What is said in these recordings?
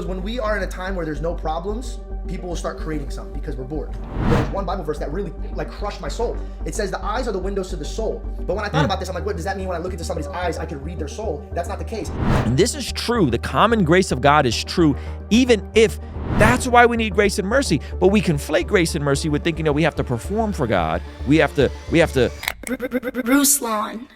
When we are in a time where there's no problems, people will start creating some because we're bored. There's one Bible verse that really like crushed my soul. It says the eyes are the windows to the soul. But when I thought about this, I'm like, what does that mean when I look into somebody's eyes, I can read their soul? That's not the case. And this is true. The common grace of God is true, even if that's why we need grace and mercy. But we conflate grace and mercy with thinking that we have to perform for God. We have to. Ruslan.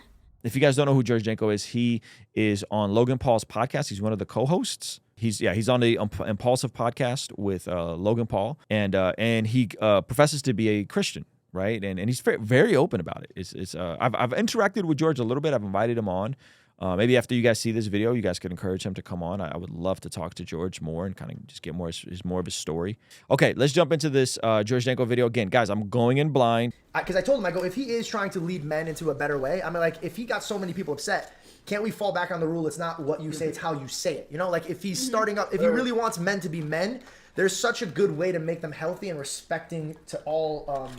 If you guys don't know who George Janko is, he is on Logan Paul's podcast. He's one of the co-hosts. He's on the Impaulsive podcast with Logan Paul, and he professes to be a Christian, right? And he's very open about it. I've interacted with George a little bit. I've invited him on. Maybe after you guys see this video, you guys could encourage him to come on. I would love to talk to George more and kind of just get more of his story. Okay, let's jump into this George Janko video. Again, guys, I'm going in blind. Because I told him, I go, if he is trying to lead men into a better way, I mean, like, if he got so many people upset, can't we fall back on the rule? It's not what you say, it's how you say it. You know, like if he's starting up, if he really wants men to be men, there's such a good way to make them healthy and respecting to all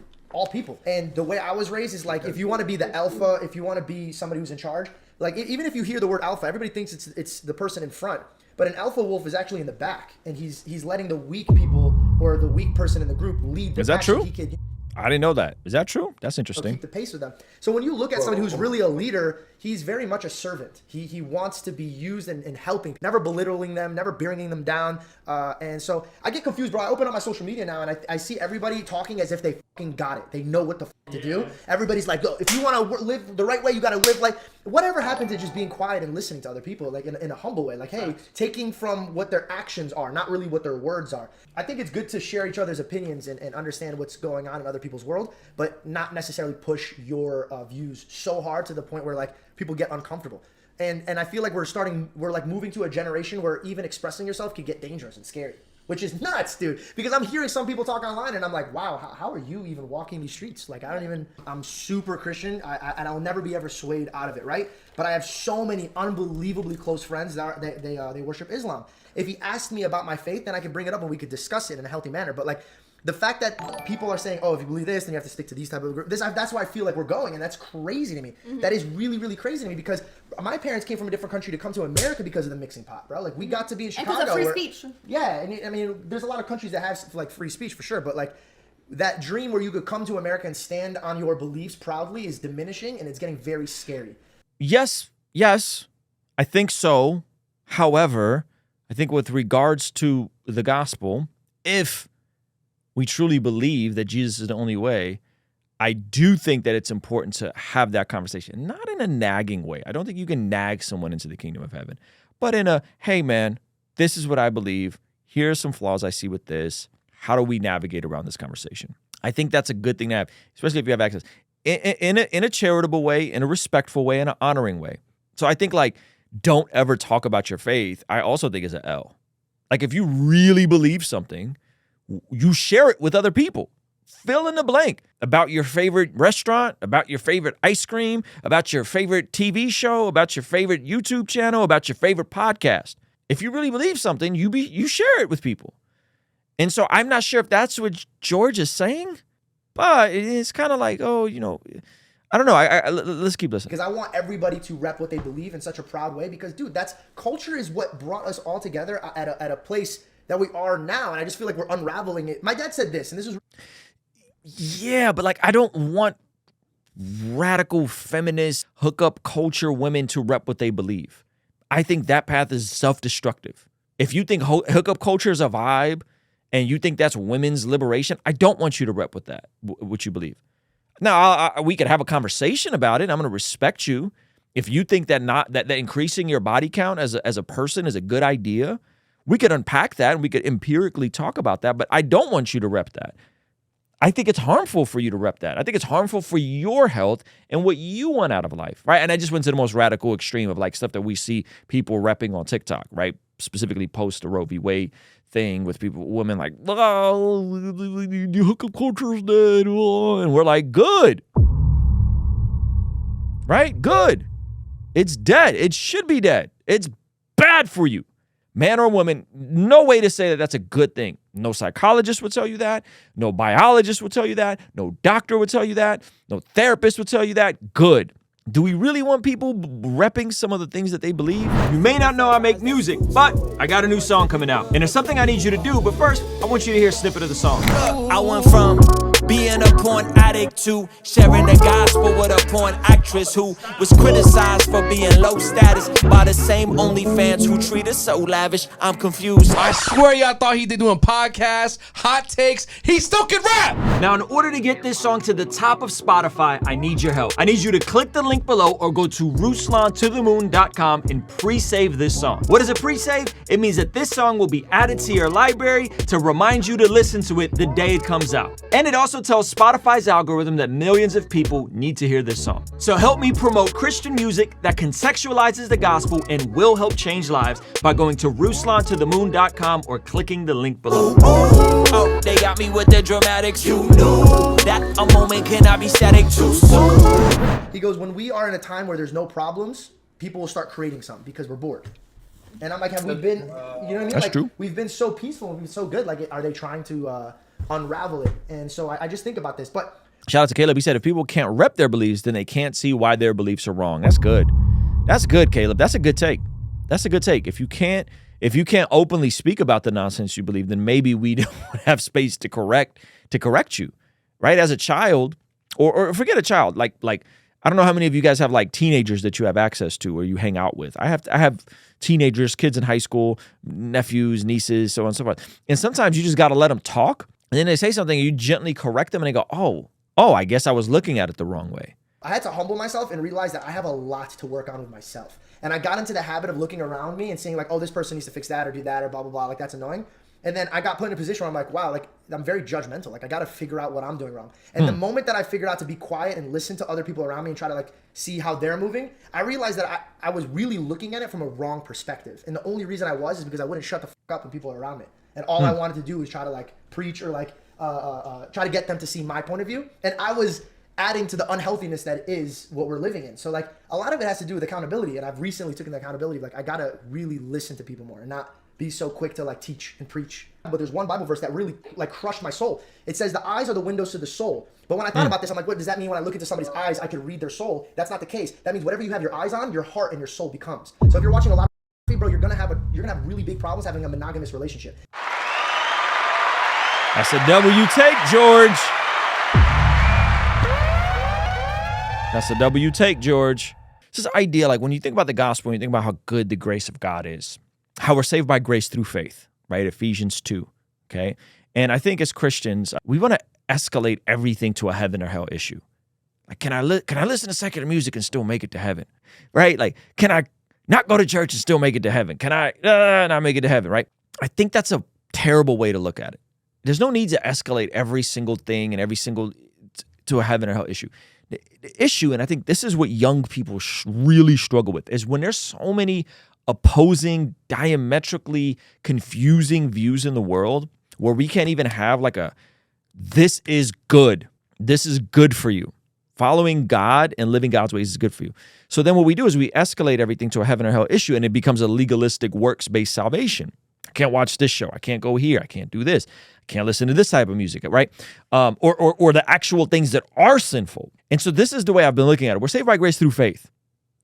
people. And the way I was raised is like, if you want to be the alpha, if you want to be somebody who's in charge, like even if you hear the word alpha, everybody thinks it's the person in front. But an alpha wolf is actually in the back, and he's letting the weak people or the weak person in the group lead. Is that true? I didn't know that. Is that true? That's interesting. Keep the pace with them. So when you look at somebody who's really a leader, he's very much a servant. He wants to be used in helping, never belittling them, never bringing them down. And so I get confused, bro. I open up my social media now, and I see everybody talking as if they fucking got it. They know what the to do. Everybody's like, if you want to live the right way, you got to live like, whatever happened to just being quiet and listening to other people, like in a humble way, like, hey, taking from what their actions are, not really what their words are. I think it's good to share each other's opinions and understand what's going on in other people's world, but not necessarily push your views so hard to the point where like people get uncomfortable. And I feel like we're like moving to a generation where even expressing yourself could get dangerous and scary, which is nuts, dude. Because I'm hearing some people talk online and I'm like, wow, how are you even walking these streets? Like, I'm super Christian and I'll never be ever swayed out of it, right? But I have so many unbelievably close friends that they worship Islam. If he asked me about my faith, then I could bring it up and we could discuss it in a healthy manner. But like, the fact that people are saying, oh, if you believe this, then you have to stick to these type of groups. That's why I feel like we're going, and that's crazy to me. That is really, really crazy to me because my parents came from a different country to come to America because of the mixing pot, bro. Like, we got to be in Chicago. And because of free speech. Yeah, and I mean, there's a lot of countries that have like free speech for sure, but like that dream where you could come to America and stand on your beliefs proudly is diminishing, and it's getting very scary. Yes, I think so. However, I think with regards to the gospel, if we truly believe that Jesus is the only way, I do think that it's important to have that conversation, not in a nagging way. I don't think you can nag someone into the kingdom of heaven, but in a, hey man, this is what I believe. Here are some flaws I see with this. How do we navigate around this conversation? I think that's a good thing to have, especially if you have access in a charitable way, in a respectful way, in an honoring way. So I think like, don't ever talk about your faith, I also think is an L. Like if you really believe something, you share it with other people. Fill in the blank about your favorite restaurant, about your favorite ice cream, about your favorite TV show, about your favorite YouTube channel, about your favorite podcast. If you really believe something, you share it with people. And so I'm not sure if that's what George is saying, but it's kind of like, oh, you know, I don't know. Let's keep listening. Because I want everybody to rep what they believe in such a proud way. Because, dude, culture is what brought us all together at a place that we are now, and I just feel like we're unraveling it. My dad said this, and this was... Yeah, but like I don't want radical feminist hookup culture women to rep what they believe. I think that path is self-destructive. If you think hookup culture is a vibe, and you think that's women's liberation, I don't want you to rep with that, what you believe. Now, we could have a conversation about it. I'm going to respect you. If you think that increasing your body count as a person is a good idea, we could unpack that and we could empirically talk about that, but I don't want you to rep that. I think it's harmful for you to rep that. I think it's harmful for your health and what you want out of life, right? And I just went to the most radical extreme of like stuff that we see people repping on TikTok, right? Specifically post the Roe v. Wade thing with women like, oh, the hookup culture is dead. And we're like, good. Right? Good. It's dead. It should be dead. It's bad for you. Man or woman, no way to say that that's a good thing. No psychologist would tell you that. No biologist would tell you that. No doctor would tell you that. No therapist would tell you that. Good. Do we really want people repping some of the things that they believe? You may not know I make music, but I got a new song coming out. And it's something I need you to do, but first, I want you to hear a snippet of the song. I went from being a porn addict to sharing the gospel with a porn actress who was criticized for being low status by the same OnlyFans who treat us so lavish. I'm confused. I swear y'all thought he did doing podcasts, hot takes. He still can rap. Now, in order to get this song to the top of Spotify, I need your help. I need you to click the link below or go to RuslanToTheMoon.com and pre-save this song. What is a pre-save? It means that this song will be added to your library to remind you to listen to it the day it comes out. And it also tells Spotify's algorithm that millions of people need to hear this song. So help me promote Christian music that contextualizes the gospel and will help change lives by going to RuslanToTheMoon.com or clicking the link below. Oh, they got me with the dramatics. You knew that a moment cannot be static too soon. He goes, when we are in a time where there's no problems, people will start creating something because we're bored. And I'm like, have we been, you know what I mean? That's like, true. We've been so peaceful, we've been so good. Like, are they trying to unravel it? And so I just think about this. But shout out to Caleb. He said, if people can't rep their beliefs, then they can't see why their beliefs are wrong. That's good. That's good, Caleb. That's a good take. That's a good take. If you can't openly speak about the nonsense you believe, then maybe we don't have space to correct you, right? As a child, or forget a child, like I don't know how many of you guys have like teenagers that you have access to or you hang out with. I have teenagers, kids in high school, nephews, nieces, so on and so forth. And sometimes you just got to let them talk. And then they say something and you gently correct them and they go, oh, I guess I was looking at it the wrong way. I had to humble myself and realize that I have a lot to work on with myself. And I got into the habit of looking around me and saying like, oh, this person needs to fix that or do that or blah, blah, blah. Like, that's annoying. And then I got put in a position where I'm like, wow, like I'm very judgmental. Like I got to figure out what I'm doing wrong. And the moment that I figured out to be quiet and listen to other people around me and try to like see how they're moving, I realized that I was really looking at it from a wrong perspective. And the only reason I was is because I wouldn't shut the fuck up when people are around me. And all I wanted to do was try to like preach or like try to get them to see my point of view. And I was adding to the unhealthiness that is what we're living in. So like a lot of it has to do with accountability. And I've recently taken the accountability of like, I got to really listen to people more and not be so quick to like teach and preach. But there's one Bible verse that really like crushed my soul. It says the eyes are the windows to the soul. But when I thought about this, I'm like, what does that mean when I look into somebody's eyes, I can read their soul? That's not the case. That means whatever you have your eyes on, your heart and your soul becomes. So if you're watching a lot of bro, you're gonna have really big problems having a monogamous relationship. That's a W take, George. That's a W take, George. This is idea, like when you think about the gospel, when you think about how good the grace of God is, how we're saved by grace through faith, right? Ephesians 2, okay? And I think as Christians, we want to escalate everything to a heaven or hell issue. Like, can I listen to secular music and still make it to heaven, right? Like, can I not go to church and still make it to heaven? Can I not make it to heaven, right? I think that's a terrible way to look at it. There's no need to escalate every single thing and every single to a heaven or hell issue. The issue, and I think this is what young people really struggle with, is when there's so many opposing, diametrically confusing views in the world where we can't even have like this is good for you. Following God and living God's ways is good for you. So then what we do is we escalate everything to a heaven or hell issue, and it becomes a legalistic works-based salvation. I can't watch this show. I can't go here. I can't do this. I can't listen to this type of music, right? Or the actual things that are sinful. And so this is the way I've been looking at it. We're saved by grace through faith.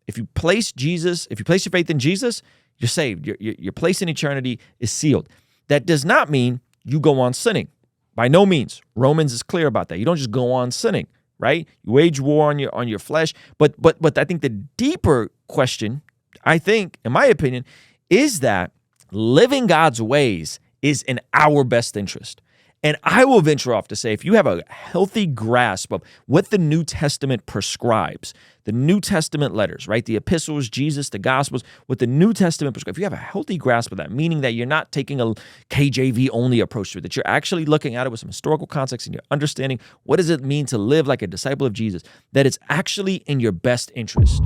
If you place your faith in Jesus, you're saved. Your place in eternity is sealed. That does not mean you go on sinning. By no means. Romans is clear about that. You don't just go on sinning, right? You wage war on your flesh. But I think the deeper question, I think, in my opinion, is that living God's ways is in our best interest. And I will venture off to say, if you have a healthy grasp of what the New Testament prescribes, the New Testament letters, right? The epistles, Jesus, the Gospels, what the New Testament prescribes, if you have a healthy grasp of that, meaning that you're not taking a KJV-only approach to it, that you're actually looking at it with some historical context and you're understanding what does it mean to live like a disciple of Jesus, that it's actually in your best interest.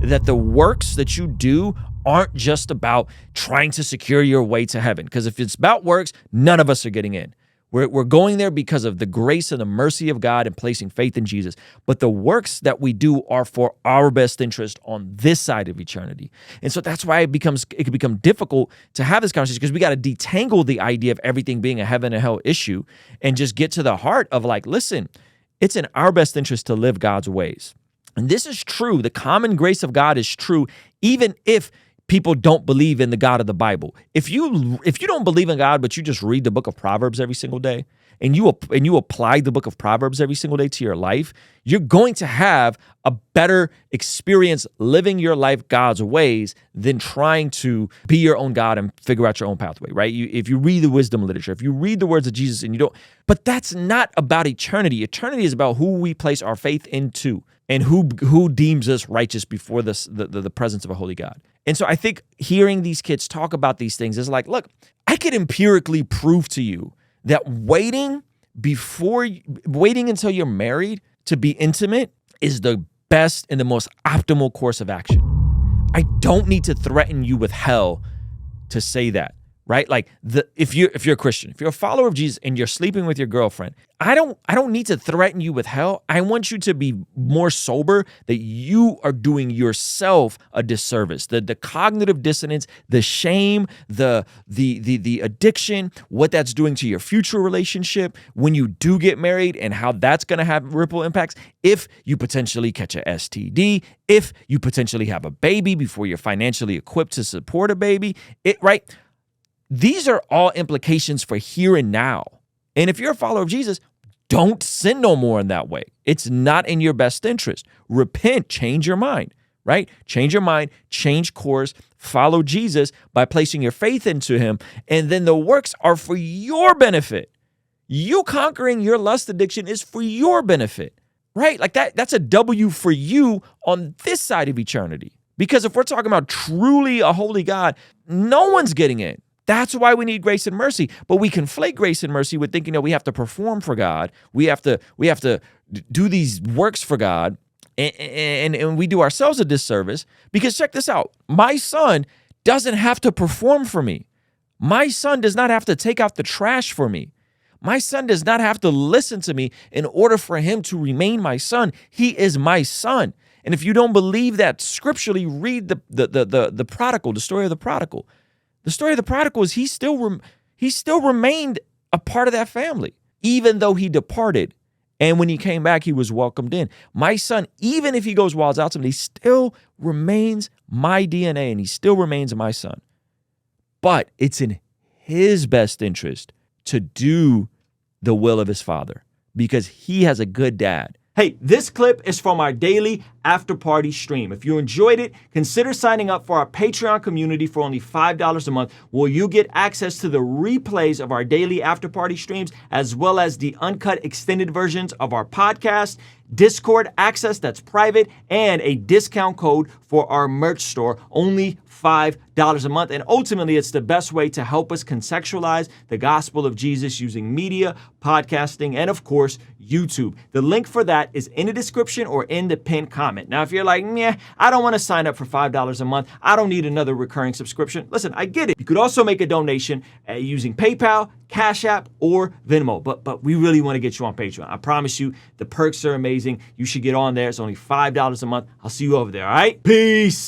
That the works that you do aren't just about trying to secure your way to heaven. Because if it's about works, none of us are getting in. We're going there because of the grace and the mercy of God and placing faith in Jesus. But the works that we do are for our best interest on this side of eternity. And so that's why it can become difficult to have this conversation, because we got to detangle the idea of everything being a heaven and hell issue and just get to the heart of like, listen, it's in our best interest to live God's ways. And this is true. The common grace of God is true, even if people don't believe in the God of the Bible. If you don't believe in God, but you just read the book of Proverbs every single day, and you apply the book of Proverbs every single day to your life, you're going to have a better experience living your life God's ways than trying to be your own God and figure out your own pathway, right? If you read the wisdom literature, if you read the words of Jesus and you don't, but that's not about eternity. Eternity is about who we place our faith into and who deems us righteous before the presence of a holy God. And so I think hearing these kids talk about these things is like, look, I could empirically prove to you that waiting until you're married to be intimate is the best and the most optimal course of action. I don't need to threaten you with hell to say that, right? Like if you're a Christian, if you're a follower of Jesus and you're sleeping with your girlfriend, I don't need to threaten you with hell. I want you to be more sober that you are doing yourself a disservice. The cognitive dissonance, the shame, the addiction, what that's doing to your future relationship when you do get married and how that's going to have ripple impacts. If you potentially catch a STD, if you potentially have a baby before you're financially equipped to support a baby, right? These are all implications for here and now. And if you're a follower of Jesus, don't sin no more in that way. It's not in your best interest. Repent, change your mind, right? Change your mind, change course, follow Jesus by placing your faith into him. And then the works are for your benefit. You conquering your lust addiction is for your benefit, right? Like that's a W for you on this side of eternity. Because if we're talking about truly a holy God, no one's getting in. That's why we need grace and mercy. But we conflate grace and mercy with thinking that we have to perform for God. We have to do these works for God, and we do ourselves a disservice. Because check this out. My son doesn't have to perform for me. My son does not have to take out the trash for me. My son does not have to listen to me in order for him to remain my son. He is my son. And if you don't believe that scripturally, read the prodigal, the story of the prodigal. The story of the prodigal is he still remained a part of that family, even though he departed. And when he came back, he was welcomed in. My son, even if he goes wild out, he still remains my DNA and he still remains my son. But it's in his best interest to do the will of his father because he has a good dad. Hey, this clip is from our daily after party stream. If you enjoyed it, consider signing up for our Patreon community for only $5 a month, where you get access to the replays of our daily after party streams, as well as the uncut extended versions of our podcast, Discord access that's private, and a discount code for our merch store, only $5 a month. And ultimately, it's the best way to help us contextualize the gospel of Jesus using media, podcasting, and of course, YouTube. The link for that is in the description or in the pinned comment. Now, if you're like, meh, I don't want to sign up for $5 a month. I don't need another recurring subscription. Listen, I get it. You could also make a donation using PayPal, Cash App, or Venmo. But we really want to get you on Patreon. I promise you, the perks are amazing. You should get on there. It's only $5 a month. I'll see you over there, all right? Peace.